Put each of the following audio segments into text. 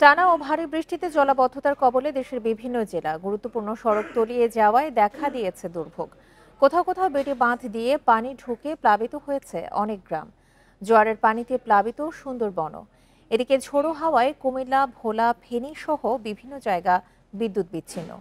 টানা ও ভারী বৃষ্টিতে জলাবদ্ধতার কবলে দেশের বিভিন্ন জেলা। গুরুত্বপূর্ণ সড়ক তলিয়ে যাওয়ায় দেখা দিয়েছে দুর্ভোগ। কোথাও কোথাও বেড়ে বাঁধ দিয়ে পানি ঢুকে প্লাবিত হয়েছে অনেক গ্রাম। জোয়ারের পানিতে প্লাবিত সুন্দরবনও। এদিকে ঝোড়ো হাওয়ায় কুমিল্লা, ভোলা, ফেনী সহ বিভিন্ন জায়গা বিদ্যুৎ বিচ্ছিন্ন।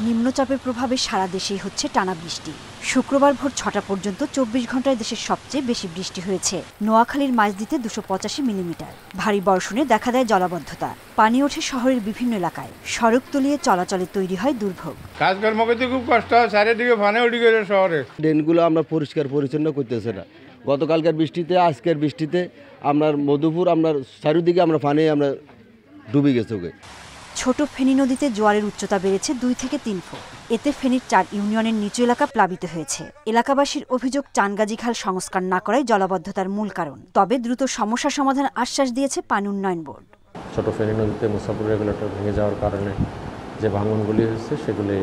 নিম্নচাপের প্রভাবে সারা দেশেই হচ্ছে টানা বৃষ্টি। শুক্রবার ভোর ৬টা পর্যন্ত ২৪ ঘন্টায় দেশের সবচেয়ে বেশি বৃষ্টি হয়েছে নোয়াখালীর মাইজদীতে ২৮৫ মিলিমিটার। ভারী বর্ষণে দেখা দেয় জলাবদ্ধতা, পানি ওঠে শহরের বিভিন্ন এলাকায়, সড়ক তলিয়ে চলাচলে তৈরি হয় দুর্ভোগ। কাজকর্ম করতে খুব কষ্ট হয়, চারিদিকে পানি উঠে গেছে শহরে। ড্রেনগুলো আমরা পরিষ্কার পরিচ্ছন্ন করতেছে না। গতকালকার বৃষ্টিতে, আজকের বৃষ্টিতে আপনার মধুপুর আপনার চারিদিকে আমরা পানি আমরা ডুবে গেছে। ছোট ফেনী নদীতে জোয়ারের উচ্চতা বেড়েছে ২ থেকে ৩ ফুট। এতে ফেনীর ৪ ইউনিয়নের নিচু এলাকা প্লাবিত হয়েছে। এলাকাবাসীর অভিযোগ, চানগাজী খাল সংস্কার না করাই জলাবদ্ধতার মূল কারণ। তবে দ্রুত সমস্যা সমাধান আশ্বাস দিয়েছে পানি উন্নয়ন বোর্ড। ছোট ফেনী নদীতে মুসাফির রেগুলেটর ভেঙে যাওয়ার কারণে যে ভাঙনগুলি হয়েছে সেগুলি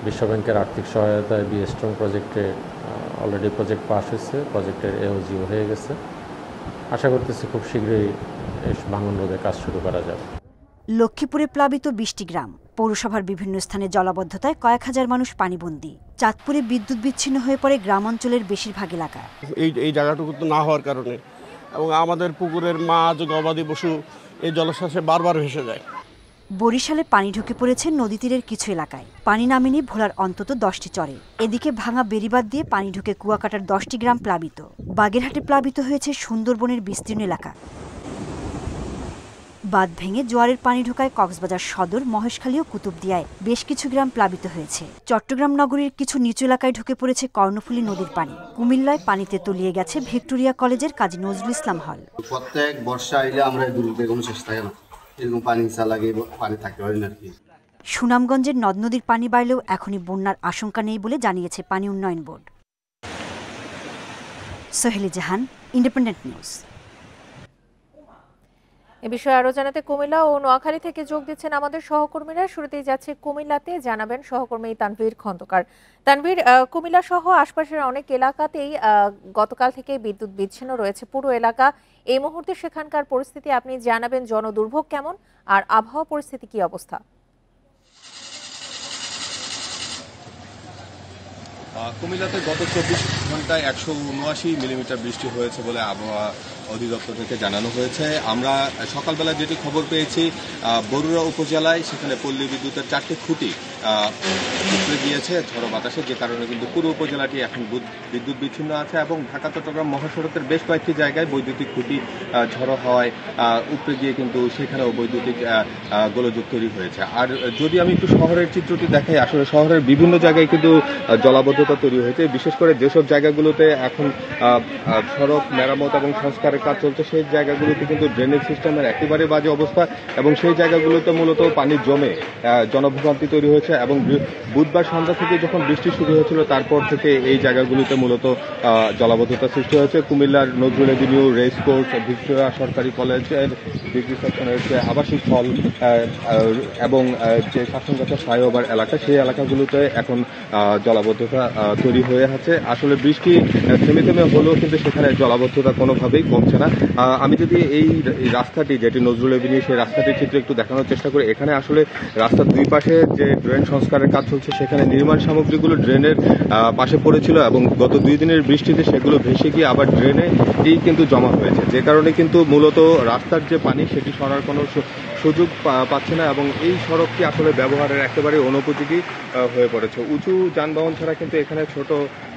বিশ্বব্যাংকের আর্থিক সহায়তায় বিএস্ট্রং প্রজেক্টে অলরেডি প্রজেক্ট পাস হয়েছে, প্রজেক্টের এওজিও হয়ে গেছে। আশা করতেছি খুব শীঘ্রই এই ভাঙন রোধে কাজ শুরু করা যাবে। লক্ষ্মীপুরে প্লাবিত ২০টি গ্রাম। পৌরসভার বিভিন্ন স্থানে জলাবদ্ধতায় কয়েক হাজার মানুষ পানিবন্দী। চাঁদপুরে বিদ্যুৎ বিচ্ছিন্ন হয়ে পড়ে গ্রাম অঞ্চলের বেশিরভাগ এলাকা। এই জায়গাটুকু তো না হওয়ার কারণে এবং আমাদের পুকুরের মাছ, গবাদি পশু এই জলোচ্ছ্বাসে বারবার ভেসে যায়। বরিশালে পানি ঢুকে পড়েছে নদী তীরের কিছু এলাকায়। পানি নামেনি ভোলার অন্তত 10টি চরে। এদিকে ভাঙা বেড়িবাঁধ দিয়ে পানি ঢুকে কুয়াকাটার 10টি গ্রাম প্লাবিত। বাগেরহাটে প্লাবিত হয়েছে সুন্দরবনের বিস্তীর্ণ এলাকা। বাঁধ ভেঙে জোয়ারের পানি ঢোকায় কক্সবাজার সদর, মহেশখালী ও কুতুবদিয়ায় বেশ কিছু গ্রাম প্লাবিত হয়েছে। চট্টগ্রাম নগরীর কিছু নিচু এলাকায় ঢুকে পড়েছে কর্ণফুলী নদীর পানি। কুমিল্লায় পানিতে তলিয়ে গেছে ভিক্টোরিয়া কলেজের কাজী নজরুল ইসলাম হল। প্রত্যেক বর্ষা আইলে আমরা দূরতে কোনো শেষ থাকে না, এরকম পানি লাগে, পানি থাকতে পারি না আর কি। সুনামগঞ্জের নদ নদীর পানি বাড়লেও এখনই বন্যার আশঙ্কা নেই বলে জানিয়েছে পানি উন্নয়ন বোর্ড। সোহেলি জাহান, ইন্ডিপেন্ডেন্ট নিউজ। এ বিষয়ে আরো জানাতে কুমিল্লা ও নোয়াখালী থেকে যোগ দিচ্ছেন আমাদের সহকর্মীরা। শুরুতেই যাচ্ছে কুমিল্লাতে, জানাবেন সহকর্মী তানভীর খন্দকার। তানভীর, কুমিল্লা সহ আশপাশের অনেক এলাকাতেই গতকাল থেকে বিদ্যুৎ বিচ্ছিন্ন রয়েছে পুরো এলাকা। এই মুহূর্তে সেখানকার পরিস্থিতি আপনি জানাবেন, জনদুর্ভোগ কেমন আর আবহাওয়া পরিস্থিতি কি অবস্থা? কুমিল্লাতে গত ২৪ ঘন্টায় ১৭৯ মিলিমিটার বৃষ্টি হয়েছে বলে আবহাওয়া অধিদপ্তর থেকে জানানো হয়েছে। আমরা সকালবেলা যেটি খবর পেয়েছি, বরুড়া উপজেলায় সেখানে পল্লী বিদ্যুতের 4টি খুঁটি উপড়ে গিয়েছে ঝড়ো বাতাসে, যে কারণে কিন্তু পুরো উপজেলাটি এখন বিদ্যুৎ বিচ্ছিন্ন আছে এবং ঢাকা চট্টগ্রাম মহাসড়কের বেশ কয়েকটি জায়গায় বৈদ্যুতিক খুঁটি ঝড়ো হওয়ায় উপড়ে গিয়ে কিন্তু সেখানেও বৈদ্যুতিক গোলযোগ তৈরি হয়েছে। আর যদি আমি একটু শহরের চিত্রটি দেখাই, আসলে শহরের বিভিন্ন জায়গায় কিন্তু জলাবদ্ধতা তৈরি হয়েছে। বিশেষ করে যেসব জায়গাগুলোতে এখন সড়ক মেরামত এবং সংস্কারের কাজ চলছে, সেই জায়গাগুলোতে কিন্তু ড্রেনেজ সিস্টেমের একেবারে বাজে অবস্থা এবং সেই জায়গাগুলোতে মূলত পানি জমে জনভোগান্তি তৈরি হয়েছে। এবং বুধবার সন্ধ্যা থেকে যখন বৃষ্টি শুরু হয়েছিল, তারপর থেকে এই জায়গাগুলোতে মূলত জলাবদ্ধতা সৃষ্টি হয়েছে। কুমিল্লার Nazrul Avenue, race course, Victoria সরকারি কলেজের ডিগ্রি সেকশনের যে আবাসিক হল এবং যে শাসনগাছা ফ্লাইওভার এলাকা, সেই এলাকাগুলোতে এখন জলাবদ্ধতা তৈরি হয়ে আছে। আসলে বৃষ্টি থেমে থেমে হলেও কিন্তু সেখানে জলাবদ্ধতা কোনোভাবেই কমছে না। আমি যদি এই রাস্তাটি, যেটি নজরুল এভিনিউ, সেই রাস্তাটির চিত্র একটু দেখানোর চেষ্টা করি, এখানে আসলে রাস্তার দুই পাশে যে ড্রেন সংস্কারের কাজ চলছে, সেখানে নির্মাণ সামগ্রীগুলো ড্রেনের পাশে পড়েছিল এবং গত 2 দিনের বৃষ্টিতে সেগুলো ভেসে গিয়ে আবার ড্রেনেই কিন্তু জমা হয়েছে, যে কারণে কিন্তু মূলত রাস্তার যে পানি সেটি সরার কোনো সুযোগ পাচ্ছে না এবং এই সড়কটি আসলে ব্যবহারের একেবারে অনুপযোগী হয়ে পড়েছে। উঁচু যানবাহন ছাড়া কিন্তু এখানে ছোট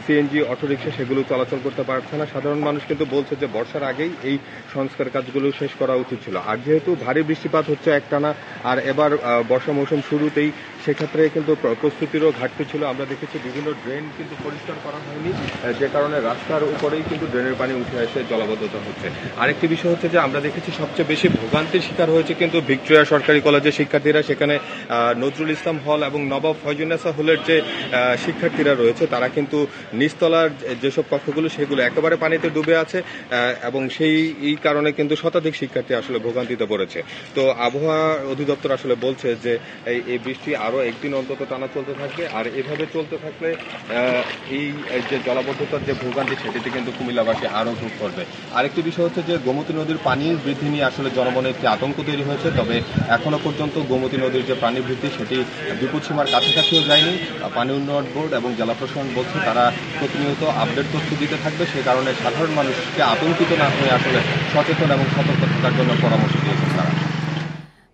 সিএনজি, অটোরিকশা সেগুলো চলাচল করতে পারছে না। সাধারণ মানুষ কিন্তু বলছে যে বর্ষার আগেই এই সংস্কার কাজগুলো শেষ করা উচিত ছিল। আর যেহেতু ভারী বৃষ্টিপাত হচ্ছে একটানা, আর এবার বর্ষা মৌসুম শুরুতেই, সেক্ষেত্রে কিন্তু প্রস্তুতিরও ঘাটতি ছিল। আমরা দেখেছি বিভিন্ন ড্রেন কিন্তু পরিষ্কার করা হয়নি, যে কারণে রাস্তার উপরেই কিন্তু ড্রেনের পানি উঠে এসে জলাবদ্ধতা হচ্ছে। আরেকটি বিষয় হচ্ছে যে আমরা দেখেছি সবচেয়ে বেশি ভোগান্তির শিকার হয়েছে কিন্তু ভিক্টোরিয়া সরকারি কলেজের শিক্ষার্থীরা। সেখানে নজরুল ইসলাম হল এবং নবাব ফয়জুন্নেসা হলের যে শিক্ষার্থীরা রয়েছে, তারা কিন্তু নিচতলার যেসব কক্ষগুলো সেগুলো একেবারে পানিতে ডুবে আছে এবং এই কারণে কিন্তু শতাধিক শিক্ষার্থী আসলে ভোগান্তিতে পড়েছে। তো আবহাওয়া অধিদপ্তর আসলে বলছে যে এই বৃষ্টি আরো একদিন অন্তত টানা চলতে থাকবে, আর এভাবে চলতে থাকলে এই যে জলাবদ্ধতার যে ভোগান্তি সেটিতে কিন্তু কুমিল্লাবাসী আরো ভোগ করবে। আরেকটি বিষয় হচ্ছে যে গোমতী নদীর পানির বৃদ্ধি নিয়ে আসলে জনমনে একটি আতঙ্ক তৈরি হয়েছে, তবে এখনো পর্যন্ত গোমতী নদীর যে পানি বৃদ্ধি সেটি বিপদসীমার কাছাকাছিও যায়নি। পানি উন্নয়ন বোর্ড এবং জেলা প্রশাসন বলছে তারা প্রতিনিয়ত আপডেট তথ্য দিতে থাকবে, সে কারণে সাধারণ মানুষকে আতঙ্কিত না হয়ে আসলে সচেতন এবং সতর্ক থাকার জন্য পরামর্শ দিয়েছেন তারা।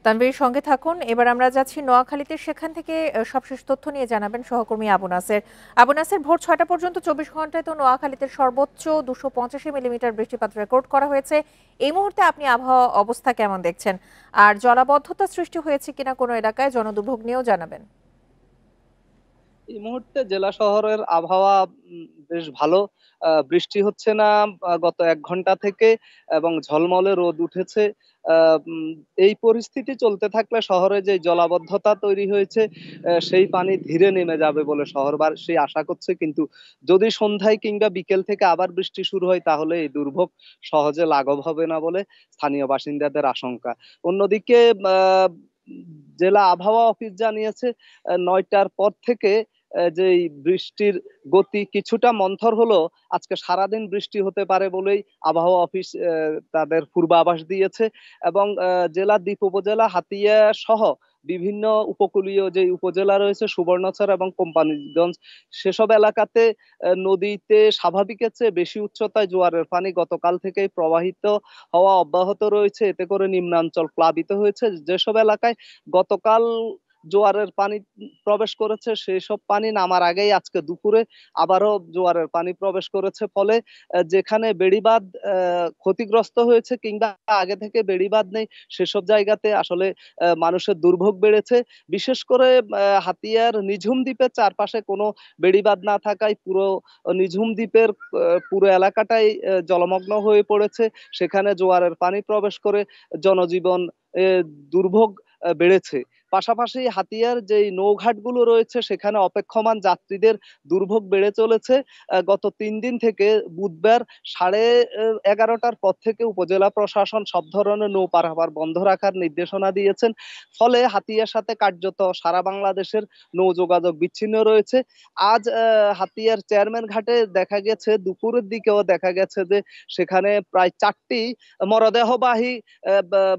তানভীর, সঙ্গে থাকুন। এবার আমরা যাচ্ছি নোয়াখালীতে, সেখান থেকে সবশেষ তথ্য নিয়ে জানাবেন সহকর্মী আবু নাসের। আবু নাসের, ভোর ৬টা পর্যন্ত ২৪ ঘন্টায় তো নোয়াখালীতে সর্বোচ্চ ২৮৫ মিলিমিটার বৃষ্টিপাত রেকর্ড করা হয়েছে। এই মুহূর্তে আপনি আবহাওয়া অবস্থা কেমন দেখছেন, আর জলাবদ্ধতা সৃষ্টি হয়েছে কিনা কোনো এলাকায়, জনদুর্ভোগ নিয়েও জানাবেন। এই মুহূর্তে জেলা শহরের আবহাওয়া বেশ ভালো। বৃষ্টি হচ্ছে না গত ১ ঘন্টা থেকে, এবং ঝলমলে রোদ উঠেছে। এই পরিস্থিতি চলতে থাকলে শহরে যে জলাবদ্ধতা তৈরি হয়েছে সেই পানি ধীরে নেমে যাবে বলে শহরবাসী আশা করছে, কিন্তু যদি সন্ধ্যায় কিংবা বিকেল থেকে আবার বৃষ্টি শুরু হয় তাহলে এই দুর্ভোগ সহজে লাঘব হবে না বলে স্থানীয় বাসিন্দাদের আশঙ্কা। অন্যদিকে জেলা আবহাওয়া অফিস জানিয়েছে ৯টার পর থেকে যে বৃষ্টির গতি কিছুটা মন্থর হলো, আজকে সারাদিন বৃষ্টি হতে পারে বলেই আবহাওয়া অফিস তাদের পূর্বাভাস দিয়েছে। এবং জেলার দ্বীপ উপজেলা হাতিয়া সহ বিভিন্ন উপকূলীয় যে উপজেলা রয়েছে সুবর্ণচর এবং কোম্পানিগঞ্জ, সেসব এলাকাতে নদীতে স্বাভাবিকের চেয়ে বেশি উচ্চতায় জোয়ারের পানি গতকাল থেকেই প্রবাহিত হওয়া অব্যাহত রয়েছে। এতে করে নিম্নাঞ্চল প্লাবিত হয়েছে। যেসব এলাকায় গতকাল জোয়ারের পানি প্রবেশ করেছে সেই সব পানি নামার আগেই আজকে দুপুরে আবারও জোয়ারের পানি প্রবেশ করেছে, ফলে যেখানে বেড়িবাঁধ ক্ষতিগ্রস্ত হয়েছে কিংবা আগে থেকে বেড়িবাঁধ নেই সেসব জায়গাতে আসলে মানুষের দুর্ভোগ বেড়েছে। বিশেষ করে হাতিয়ার নিঝুম দ্বীপের চারপাশে কোনো বেড়িবাঁধ না থাকায় পুরো নিঝুম দ্বীপের পুরো এলাকাটাই জলমগ্ন হয়ে পড়েছে। সেখানে জোয়ারের পানি প্রবেশ করে জনজীবন দুর্ভোগ বেড়েছে। পাশাপাশি হাতিয়ার যে নৌঘাটগুলো রয়েছে সেখানে অপেক্ষমান যাত্রীদের দুর্ভোগ বেড়ে চলেছে। গত ৩ দিন থেকে বুধবার 11:30টার পর থেকে উপজেলা প্রশাসন সব ধরনের নৌ পারাপার বন্ধ রাখার নির্দেশনা দিয়েছেন। ফলে হাতিয়ার সাথে কার্যত সারা বাংলাদেশের নৌ যোগাযোগ বিচ্ছিন্ন রয়েছে। আজ হাতিয়ার চেয়ারম্যান ঘাটে দেখা গেছে, দুপুরের দিকেও দেখা গেছে যে সেখানে প্রায় ৪টি মরদেহবাহী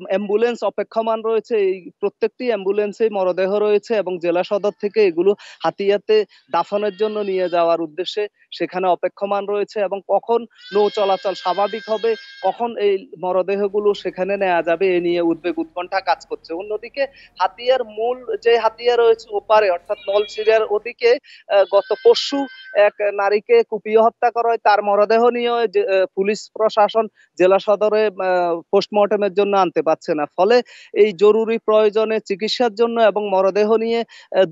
অ্যাম্বুলেন্স অপেক্ষমান রয়েছে। এই প্রত্যেকটি অ্যাম্বুলেন্সে মরদেহ রয়েছে এবং জেলা সদর থেকে এগুলো হাতিয়াতে দাফনের জন্য নিয়ে যাওয়ার উদ্দেশ্যে সেখানে অপেক্ষমান রয়েছে। এবং কখন নৌ চলাচল স্বাভাবিক হবে, কখন এই মরদেহগুলো সেখানে নেওয়া যাবে, এ নিয়ে উদ্বেগ উৎকণ্ঠা কাজ করছে। অন্যদিকে হাতিয়ার মূল যে হাতিয়া রয়েছে ওপারে অর্থাৎ নলছিড়ার ওদিকে গত পরশু এক নারীকে কুপিয়ে হত্যা করা হয়, তার মরদেহ নিয়ে পুলিশ প্রশাসন জেলা সদরে পোস্টমর্টমের জন্য আনতে পারছে না। ফলে এই জরুরি প্রয়োজনে চিকিৎসার জন্য এবং মরদেহ নিয়ে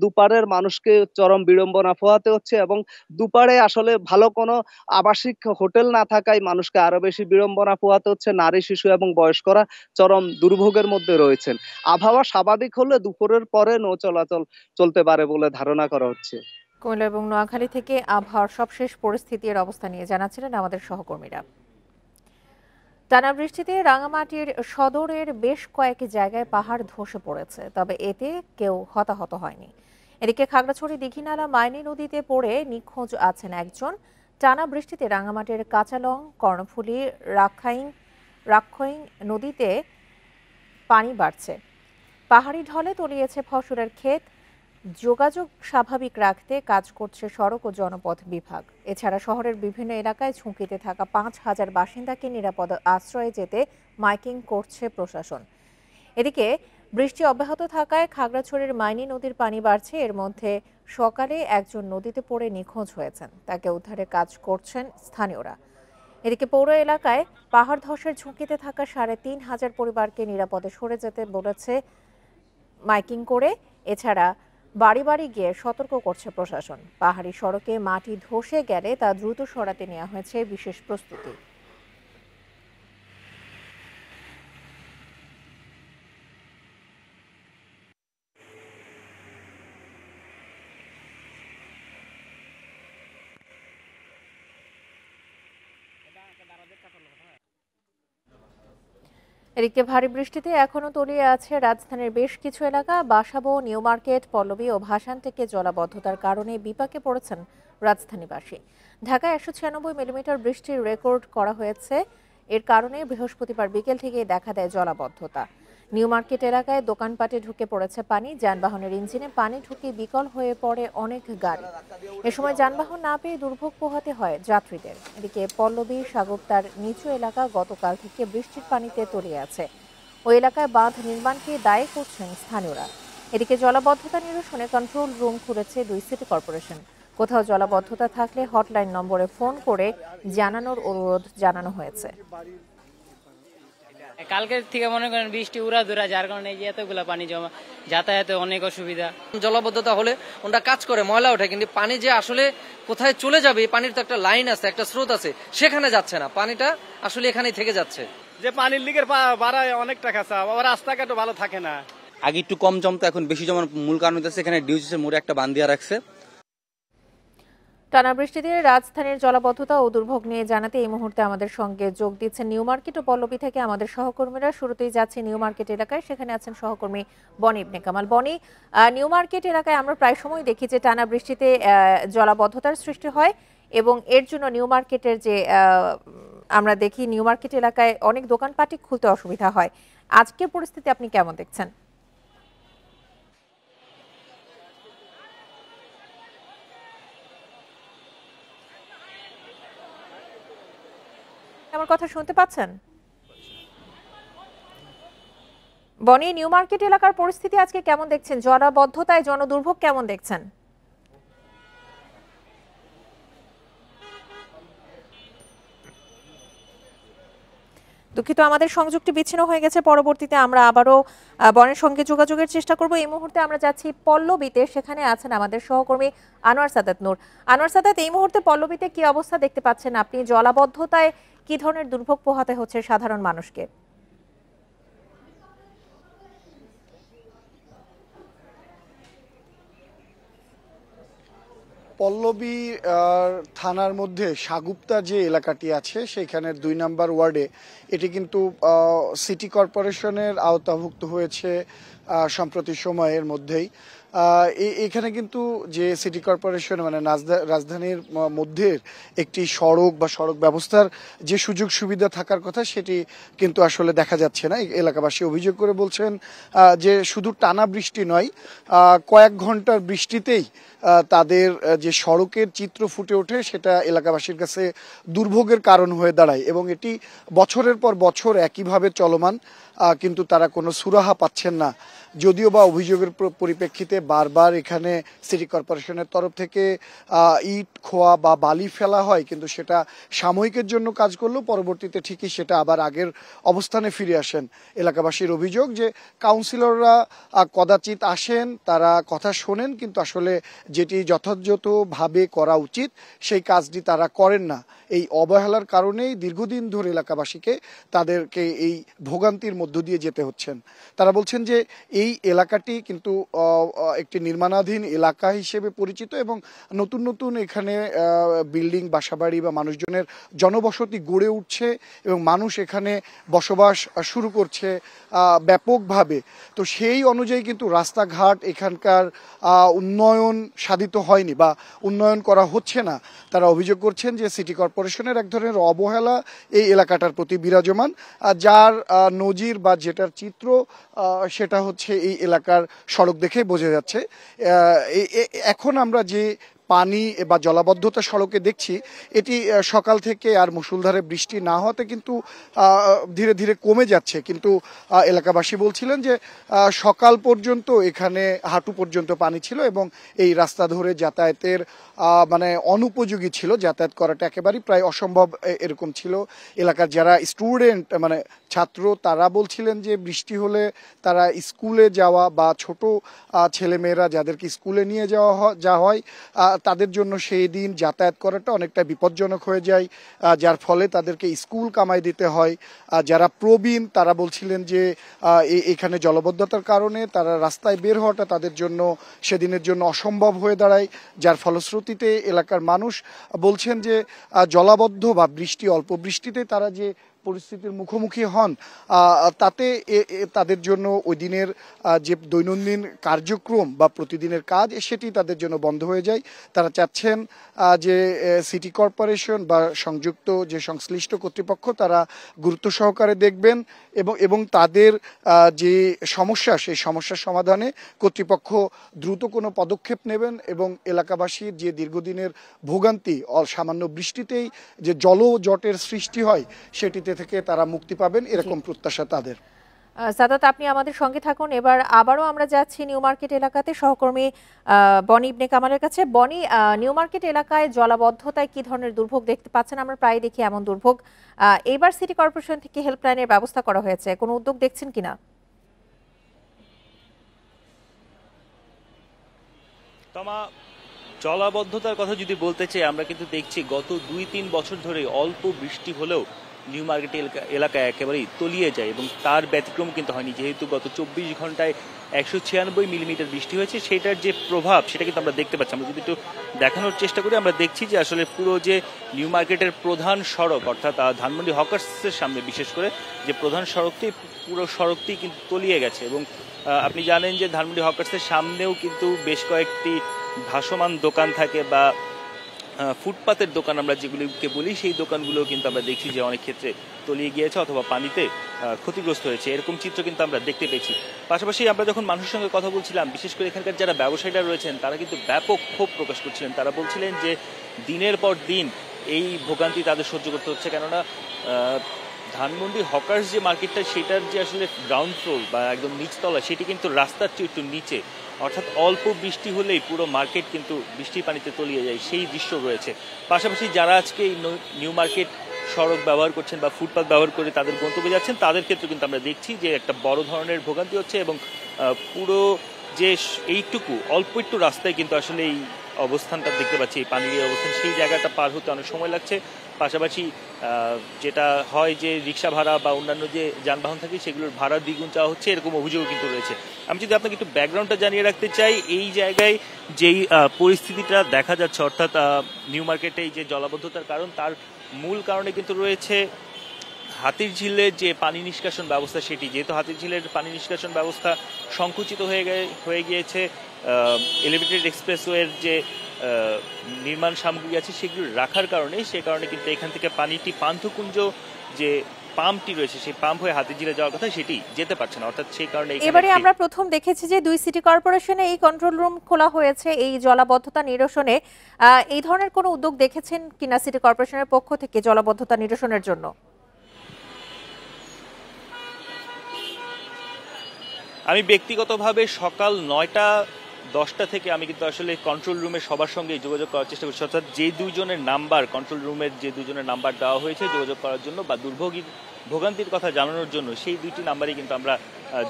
দুপাড়ের মানুষকে চরম বিড়ম্বনা পোহাতে হচ্ছে। এবং দুপাড়ে আসলে ভালো কোনো আবাসিক হোটেল না থাকায় মানুষকে আরো বেশি বিড়ম্বনা পোহাতে হচ্ছে। নারী, শিশু এবং বয়স্করা চরম দুর্ভোগের মধ্যে রয়েছেন। আবহাওয়া স্বাভাবিক হলে দুপুরের পরে নৌ চলাচল চলতে পারে বলে ধারণা করা হচ্ছে। কুমিল্লা এবং নোয়াখালী থেকে আবহাওয়ার সবশেষ পরিস্থিতির অবস্থা নিয়ে জানাচ্ছিলেন আমাদের সহকর্মীরা। টানা বৃষ্টিতে রাঙামাটির সদরের বেশ কয়েক জায়গায় পাহাড় ধসে পড়েছে, তবে এতে কেউ হতাহত হয়নি। এদিকে খাগড়াছড়ি দীঘিনালা মাইনী নদীতে পড়ে নিখোঁজ আছেন একজন। টানা বৃষ্টিতে রাঙামাটির কাঁচালং, কর্ণফুলী, রাক্ষইং নদীতে পানি বাড়ছে। পাহাড়ি ঢলে তলিয়েছে ফসলের ক্ষেত। যোগাযোগ স্বাভাবিক রাখতে কাজ করছে সড়ক ও জনপথ বিভাগ। এছাড়া শহরের বিভিন্ন এলাকায় ঝুঁকিতে থাকা ৫,০০০ বাসিন্দাকে নিরাপদ আশ্রয়ে যেতে মাইকিং করছে প্রশাসন। এদিকে বৃষ্টি অব্যাহত থাকায় খাগড়াছড়ির মাইনী নদীর পানি বাড়ছে। এর মধ্যে সকালে একজন নদীতে পড়ে নিখোঁজ হয়েছেন, তাকে উদ্ধারের কাজ করছেন স্থানীয়রা। এদিকে পৌর এলাকায় পাহাড় ধসের ঝুঁকিতে থাকা ৩,৫০০ পরিবারকে নিরাপদে সরে যেতে বলেছে মাইকিং করে। এছাড়া বাড়ি বাড়ি গিয়ে সতর্ক করছে প্রশাসন। পাহাড়ি সড়কে মাটি ধসে গেলে তা দ্রুত সরাতে নেওয়া হয়েছে বিশেষ প্রস্তুতি। এদিকে ভারী বৃষ্টিতে এখনো তলিয়ে আছে রাজধানীর বেশ কিছু এলাকা। বাসাবো, নিউ মার্কেট, পল্লবী ও ভাসান থেকে জলাবদ্ধতার কারণে বিপাকে পড়েছেন রাজধানীবাসী। ঢাকায় 196 মিলিমিটার বৃষ্টির রেকর্ড করা হয়েছে। এর কারণে বৃহস্পতিবার বিকেল থেকে দেখা দেয় জলাবদ্ধতা। নিউ মার্কেট এলাকায় দোকানপাটে ঢুকে পড়েছে পানি। যানবাহনের ইঞ্জিনে পানি ঢুকে বিকল হয়ে পড়ে অনেক গাড়ি। এ সময় যানবাহন না পেয়ে দুর্ভোগ পোহাতে হয় যাত্রীদের। এদিকে পল্লবী, সাগরতার নিচু এলাকা গতকাল থেকে বৃষ্টির পানিতে তলিয়ে আছে। ওই এলাকায় বাঁধ নির্মাণকে দায়ী করছেন স্থানীয়রা। এদিকে জলাবদ্ধতা নিরসনে কন্ট্রোল রুম খুলেছে 2 সিটি কর্পোরেশন। কোথাও জলাবদ্ধতা থাকলে হটলাইন নম্বরে ফোন করে জানানোর অনুরোধ জানানো হয়েছে। কালকের থেকে মনে করেন বৃষ্টি উড়াধুরা, যার কারণে এই যে এতগুলা পানি জমা, যাতায়াতে অনেক অসুবিধা। জলাবদ্ধতা হলে ওটা কাজ করে, ময়লা ওঠে, কিন্তু পানি যে আসলে কোথায় চলে যাবে, এই পানির তো একটা লাইন আছে, একটা স্রোত আছে, সেখানে যাচ্ছে না, পানিটা আসলে এখানেই থেকে যাচ্ছে। যে পানির লিকের বাড়ায় অনেক টাকা চা, আবার রাস্তাঘাটও ভালো থাকে না। আগে একটু কম জমতো, এখন বেশি জমার মূল কারণ হচ্ছে এখানে ডিউজিসের মোড়ে একটা বাঁধ দিয়ে রাখছে। টানা বৃষ্টিতে রাজধানীর জলাবদ্ধতা ও দুর্ভোগ নিয়ে জানাতে এই মুহূর্তে আমাদের সঙ্গে যোগ দিচ্ছেন নিউ মার্কেট ও পল্লবী থেকে আমাদের সহকর্মীরা। শুরুতেই যাচ্ছে নিউ মার্কেট এলাকায়, সেখানে আছেন সহকর্মী বনি ইবনে কামাল। বনি, নিউ মার্কেট এলাকায় আমরা প্রায় সময় দেখি যে টানা বৃষ্টিতে জলাবদ্ধতার সৃষ্টি হয় এবং এর জন্য নিউ মার্কেটের যে আমরা দেখি নিউ মার্কেট এলাকায় অনেক দোকানপাট খুলতে অসুবিধা হয়। আজকের পরিস্থিতি আপনি কেমন দেখছেন? আমার কথা শুনতে পাচ্ছেন? বনি, নিউ মার্কেট এলাকার পরিস্থিতি আজকে কেমন দেখছেন? জলাবদ্ধতায় জনদুর্ভোগ কেমন দেখছেন? দুঃখিত, আমাদের সংযোগটি বিচ্ছিন্ন হয়ে গেছে। পরবর্তীতে আমরা আবারও বনের সঙ্গে যোগাযোগের চেষ্টা করব। এই মুহূর্তে আমরা যাচ্ছি পল্লবীতে, সেখানে আছেন আমাদের সহকর্মী আনোয়ার সাদাত নূর। আনোয়ার সাদাত, এই মুহূর্তে পল্লবীতে কি অবস্থা দেখতে পাচ্ছেন আপনি? জলাবদ্ধতায় কি ধরনের দুর্ভোগ পোহাতে হচ্ছে সাধারণ মানুষকে? পল্লবী থানার মধ্যে সাগুপ্তা যে এলাকাটি আছে সেখানের 2 নম্বর ওয়ার্ডে এটি কিন্তু সিটি কর্পোরেশনের আওতাভুক্ত হয়েছে সম্প্রতি সময়ের মধ্যেই। এখানে কিন্তু যে সিটি কর্পোরেশন মানে রাজধানীর মধ্যে একটি সড়ক বা সড়ক ব্যবস্থার যে সুযোগ সুবিধা থাকার কথা সেটি কিন্তু আসলে দেখা যাচ্ছে না। এলাকাবাসী অভিযোগ করে বলছেন যে শুধু টানা বৃষ্টি নয়, কয়েক ঘন্টার বৃষ্টিতেই তাদের যে সড়কের চিত্র ফুটে ওঠে সেটা এলাকাবাসীর কাছে দুর্ভোগের কারণ হয়ে দাঁড়ায় এবং এটি বছরের পর বছর একইভাবে চলমান, কিন্তু তারা কোনো সুরাহা পাচ্ছেন না। যদিও বা অভিযোগের পরিপ্রেক্ষিতে বারবার এখানে সিটি কর্পোরেশনের তরফ থেকে ইট, খোয়া বা বালি ফেলা হয়, কিন্তু সেটা সাময়িকের জন্য কাজ করলেও পরবর্তীতে ঠিকই সেটা আবার আগের অবস্থানে ফিরে আসেন। এলাকাবাসীর অভিযোগ যে কাউন্সিলররা কদাচিৎ আসেন, তারা কথা শোনেন, কিন্তু আসলে যেটি যথাযথভাবে করা উচিত সেই কাজটি তারা করেন না। এই অবহেলার কারণেই দীর্ঘদিন ধরে এলাকাবাসীকে তাদেরকে এই ভোগান্তির মধ্য দিয়ে যেতে হচ্ছেন। তারা বলছেন যে এই এলাকাটি কিন্তু একটি নির্মাণাধীন এলাকা হিসেবে পরিচিত এবং নতুন নতুন এখানে বিল্ডিং, বাসাবাড়ি বা মানুষজনের জনবসতি গড়ে উঠছে এবং মানুষ এখানে বসবাস শুরু করছে ব্যাপকভাবে। তো সেই অনুযায়ী কিন্তু রাস্তাঘাট এখানকার উন্নয়ন সাধিত হয়নি বা উন্নয়ন করা হচ্ছে না। তারা অভিযোগ করছেন যে সিটি কর্পোরেশনের এক ধরনের অবহেলা এই এলাকাটার প্রতি বিরাজমান, যার নজির বা যেটার চিত্র সেটা হচ্ছে এই এলাকার সড়ক দেখে বোঝা যাচ্ছে। এখন আমরা যে পানি বা জলাবদ্ধতা সড়কে দেখছি এটি সকাল থেকে আর মুষলধারে বৃষ্টি না হওয়াতে কিন্তু ধীরে ধীরে কমে যাচ্ছে, কিন্তু এলাকাবাসী বলছিলেন যে সকাল পর্যন্ত এখানে হাঁটু পর্যন্ত পানি ছিল এবং এই রাস্তা ধরে যাতায়াতের মানে অনুপযোগী ছিল, যাতায়াত করাটা একেবারেই প্রায় অসম্ভব এরকম ছিল। এলাকার যারা স্টুডেন্ট মানে ছাত্র তারা বলছিলেন যে বৃষ্টি হলে তারা স্কুলে যাওয়া বা ছোট ছেলেমেয়েরা যাদেরকে স্কুলে নিয়ে যাওয়া হয় তাদের জন্য সেই দিন যাতায়াত করাটা অনেকটা বিপজ্জনক হয়ে যায়, যার ফলে তাদেরকে স্কুল কামাই দিতে হয়। যারা প্রবীণ তারা বলছিলেন যে এখানে জলাবদ্ধতার কারণে তারা রাস্তায় বের হওয়াটা তাদের জন্য সেদিনের জন্য অসম্ভব হয়ে দাঁড়ায়, যার ফলশ্রুতিতে এলাকার মানুষ বলছেন যে জলাবদ্ধ বা অল্প বৃষ্টিতে তারা যে পরিস্থিতির মুখোমুখি হন, তাতে তাদের জন্য ওই দিনের যে দৈনন্দিন কার্যক্রম বা প্রতিদিনের কাজ সেটি তাদের জন্য বন্ধ হয়ে যায়। তারা চাচ্ছেন যে সিটি কর্পোরেশন বা সংযুক্ত যে সংশ্লিষ্ট কর্তৃপক্ষ তারা গুরুত্ব সহকারে দেখবেন এবং তাদের যে সমস্যা সেই সমস্যার সমাধানে কর্তৃপক্ষ দ্রুত কোনো পদক্ষেপ নেবেন এবং এলাকাবাসীর যে দীর্ঘদিনের ভোগান্তি সামান্য বৃষ্টিতেই যে জলজটের সৃষ্টি হয় সেটিতে থেকে তারা মুক্তি পাবেন এরকম প্রত্যাশা তাদের। সাদাত, আপনি আমাদের সঙ্গে থাকুন। এবার আবারও আমরা যাচ্ছি নিউ মার্কেট এলাকাতে সহকর্মী বনি ইবনে কামালের কাছে। বনি, নিউ মার্কেট এলাকায় জলাবদ্ধতায় কি ধরনের দুর্ভোগ দেখতে পাচ্ছেন? আমরা প্রায় দেখি এমন দুর্ভোগ। এবার সিটি কর্পোরেশন থেকে হেল্পলাইনের ব্যবস্থা করা হয়েছে, কোনো উদ্যোগ দেখছেন কিনা? জলাবদ্ধতার কথা যদি বলতে চাই, আমরা কিন্তু দেখছি গত 2-3 বছর ধরে অল্প বৃষ্টি হলেও নিউ মার্কেট এলাকায় একেবারেই তলিয়ে যায় এবং তার ব্যতিক্রম কিন্তু হয়নি, যেহেতু গত 24 ঘন্টায় 196 মিলিমিটার বৃষ্টি হয়েছে। সেটার যে প্রভাব সেটা কিন্তু আমরা দেখতে পাচ্ছি। আমরা যদি একটু দেখানোর চেষ্টা করি, আমরা দেখছি যে আসলে পুরো যে নিউ মার্কেটের প্রধান সড়ক অর্থাৎ ধানমন্ডি হকার্সের সামনে বিশেষ করে যে প্রধান সড়কটি, পুরো সড়কটি কিন্তু তলিয়ে গেছে। এবং আপনি জানেন যে ধানমন্ডি হকার্সের সামনেও কিন্তু বেশ কয়েকটি ভাসমান দোকান থাকে বা ফুটপাতের দোকান আমরা যেগুলিকে বলি, সেই দোকানগুলো কিন্তু আমরা দেখছি যে অনেক ক্ষেত্রে তলিয়ে গিয়েছে অথবা পানিতে ক্ষতিগ্রস্ত হয়েছে, এরকম চিত্র কিন্তু আমরা দেখতে পেয়েছি। পাশাপাশি আমরা যখন মানুষের সঙ্গে কথা বলছিলাম, বিশেষ করে এখানকার যারা ব্যবসায়ীরা রয়েছেন তারা কিন্তু ব্যাপক ক্ষোভ প্রকাশ করছিলেন। তারা বলছিলেন যে দিনের পর দিন এই ভোগান্তি তাদের সহ্য করতে হচ্ছে, কেননা ধানমন্ডি হকার্স যে মার্কেটটা সেটার যে আসলে গ্রাউন্ড ফ্লোর বা একদম নিচতলা সেটি কিন্তু রাস্তার চেয়ে একটু নিচে, অর্থাৎ অল্প বৃষ্টি হলেই পুরো মার্কেট কিন্তু বৃষ্টির পানিতে তলিয়ে যায়, সেই দৃশ্য রয়েছে। পাশাপাশি যারা আজকে এই নিউ মার্কেট সড়ক ব্যবহার করছেন বা ফুটপাথ ব্যবহার করে তাদের গন্তব্যে যাচ্ছেন, তাদের ক্ষেত্রে কিন্তু আমরা দেখছি যে একটা বড় ধরনের ভোগান্তি হচ্ছে এবং পুরো যে এইটুকু অল্প একটু রাস্তায় কিন্তু আসলে এই অবস্থানটা দেখতে পাচ্ছি, এই পানির এই অবস্থান, সেই জায়গাটা পার হতে অনেক সময় লাগছে। পাশাপাশি যেটা হয় যে রিক্সা ভাড়া বা অন্যান্য যে যানবাহন থাকে সেগুলোর ভাড়া দ্বিগুণ চাওয়া হচ্ছে, এরকম অভিযোগও কিন্তু রয়েছে। আমি যদি আপনাকে একটু ব্যাকগ্রাউন্ডটা জানিয়ে রাখতে চাই, এই জায়গায় যেই পরিস্থিতিটা দেখা যাচ্ছে অর্থাৎ নিউ মার্কেটে এই যে জলাবদ্ধতার কারণ, তার মূল কারণে কিন্তু রয়েছে হাতির ঝিলের যে পানি নিষ্কাশন ব্যবস্থা সেটি, যেহেতু হাতির ঝিলের পানি নিষ্কাশন ব্যবস্থা সংকুচিত হয়ে গিয়েছে, এলিভেটেড এক্সপ্রেসওয়ের যে নির্মাণ সামগ্রী আছে সেগুলো রাখার কারণে, সে কারণে কিন্তু এখান থেকে পানিটি পান্থকুঞ্জ যে পাম্পটি রয়েছে সেই পাম্প হয়ে হাতির ঝিলে যাওয়ার কথা সেটি যেতে পারছে না, অর্থাৎ সেই কারণে এবারে আমরা প্রথম দেখেছি যে 2 সিটি কর্পোরেশনে এই কন্ট্রোল রুম খোলা হয়েছে এই জলাবদ্ধতা নিরসনে। এই ধরনের কোনো উদ্যোগ দেখেছেন কিনা সিটি কর্পোরেশনের পক্ষ থেকে জলাবদ্ধতা নিরসনের জন্য? আমি ব্যক্তিগতভাবে সকাল 9টা-10টা থেকে আমি কিন্তু আসলে কন্ট্রোল রুমে সবার সঙ্গে যোগাযোগ করার চেষ্টা করছি, অর্থাৎ যে দুজনের নাম্বার কন্ট্রোল রুমের যে দুজনের নাম্বার দেওয়া হয়েছে যোগাযোগ করার জন্য বা ভোগান্তির কথা জানানোর জন্য, সেই 2টি নাম্বারই কিন্তু আমরা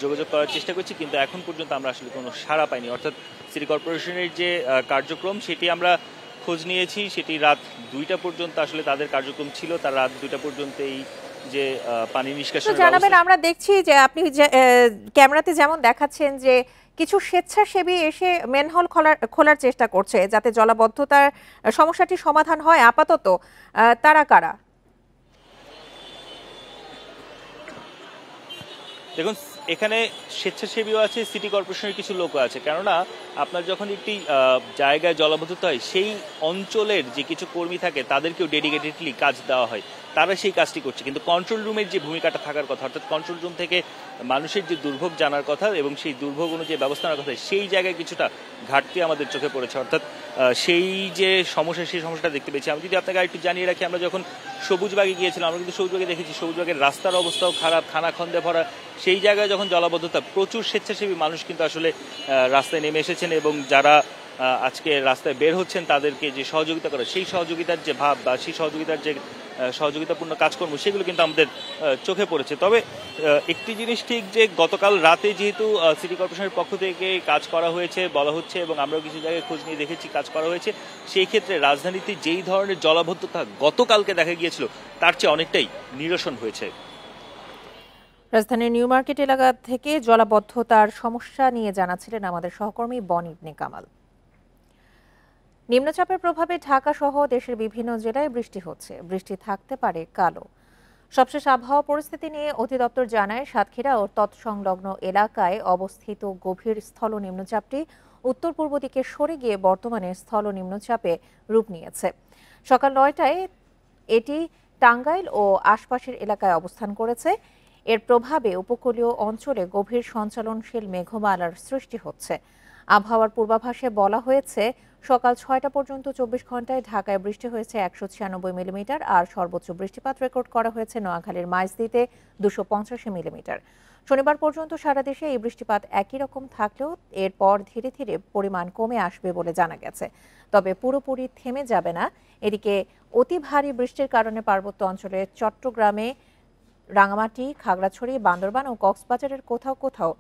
যোগাযোগ করার চেষ্টা করছি, কিন্তু এখন পর্যন্ত আমরা আসলে কোনো সাড়া পাইনি। অর্থাৎ সিটি কর্পোরেশনের যে কার্যক্রম সেটি আমরা খোঁজ নিয়েছি, সেটি রাত 2টা পর্যন্ত আসলে তাদের কার্যক্রম ছিল, তার রাত 2টা পর্যন্ত এই যে পানি নিষ্কাশন জানাবেন। আমরা দেখছি যে আপনি ক্যামেরাতে যেমন দেখাচ্ছেন যে কিছু স্বেচ্ছাসেবী এসে ম্যানহোল খোলার চেষ্টা করছে যাতে জলাবদ্ধতার সমস্যাটি সমাধান হয়। আপাতত তারা কারা? দেখুন, এখানে স্বেচ্ছাসেবীও আছে, সিটি কর্পোরেশনের কিছু লোকও আছে, কেননা আপনার যখন একটি জায়গায় জলাবদ্ধতা হয় সেই অঞ্চলের যে কিছু কর্মী থাকে তাদেরকেও ডেডিকেটেডলি কাজ দেওয়া হয়, তারা সেই কাজটি করছে। কিন্তু কন্ট্রোল রুমের যে ভূমিকাটা থাকার কথা, অর্থাৎ কন্ট্রোল রুম থেকে মানুষের যে দুর্ভোগ জানার কথা এবং সেই দুর্ভোগ অনুযায়ী ব্যবস্থা নেওয়ার কথা, সেই জায়গায় কিছুটা ঘাটতি আমাদের চোখে পড়েছে। অর্থাৎ সেই যে সমস্যা, সেই সমস্যাটা দেখতে পেয়েছি। আমি যদি আপনাকে একটু জানিয়ে রাখি, আমরা যখন সবুজবাগে গিয়েছিলাম আমরা কিন্তু সবুজবাগে দেখেছি সবুজবাগের রাস্তার অবস্থাও খারাপ, খানাখন্দে ভরা। সেই জায়গায় যখন জলাবদ্ধতা, প্রচুর স্বেচ্ছাসেবী মানুষ কিন্তু আসলে রাস্তায় নেমে এসেছেন এবং যারা আজকে রাস্তায় বের হচ্ছেন তাদেরকে যে সহযোগিতা করে, সেই সহযোগিতার যে ভাব বা সেই সহযোগিতার যে সহযোগিতাপূর্ণ কাজকর্ম সেগুলো কিন্তু আমাদের চোখে পড়েছে। তবে একটি জিনিস ঠিক যে গতকাল রাতে যেহেতু সিটি কর্পোরেশনের পক্ষ থেকে কাজ করা হয়েছে বলা হচ্ছে এবং আমরাও কিছু জায়গায় খোঁজ নিয়ে দেখেছি কাজ করা হয়েছে, সেই ক্ষেত্রে রাজধানীতে যেই ধরনের জলাবদ্ধতা গতকালকে দেখা গিয়েছিল তার চেয়ে অনেকটাই নিরসন হয়েছে। রাজধানীর নিউ মার্কেট এলাকা থেকে জলাবদ্ধতার সমস্যা নিয়ে জানাচ্ছিলেন আমাদের সহকর্মী বনি ইবনে কামাল। নিম্নচাপের প্রভাবে ঢাকা সহ দেশের বিভিন্ন জেলায় বৃষ্টি হচ্ছে, বৃষ্টি থাকতে পারে কালো। সবশেষ আবহাওয়া পরিস্থিতি নিয়ে অধিদপ্তর জানায়, সাতক্ষীরা ও তৎসংলগ্ন এলাকায় অবস্থিত গভীর স্থল নিম্নচাপটি উত্তর পূর্ব দিকে সরে গিয়ে বর্তমানে স্থল নিম্নচাপে রূপ নিয়েছে। সকাল ৯টায় এটি টাঙ্গাইল ও আশপাশের এলাকায় অবস্থান করেছে। এর প্রভাবে উপকূলীয় অঞ্চলে গভীর সঞ্চালনশীল মেঘমালার সৃষ্টি হচ্ছে। আবহাওয়ার পূর্বাভাসে বলা হয়েছে, সকাল ৬টা পর্যন্ত ২৪ ঘন্টায় ঢাকায় বৃষ্টি হয়েছে ১৯৬ মিলিমিটার, আর সর্বোচ্চ বৃষ্টিপাত রেকর্ড করা হয়েছে নোয়াখালীর মাইজদীতে ২৮৫ মিলিমিটার। শনিবার পর্যন্ত সারা দেশে এই বৃষ্টিপাত একই রকম থাকলেও এরপর ধীরে ধীরে পরিমাণ কমে আসবে বলে জানা গেছে। তবে পুরোপুরি থেমে যাবে না। এদিকে অতি ভারী বৃষ্টির কারণে পার্বত্য অঞ্চলে চট্টগ্রামে, রাঙামাটি, খাগড়াছড়ি, বান্দরবান ও কক্সবাজারের কোথাও কোথাও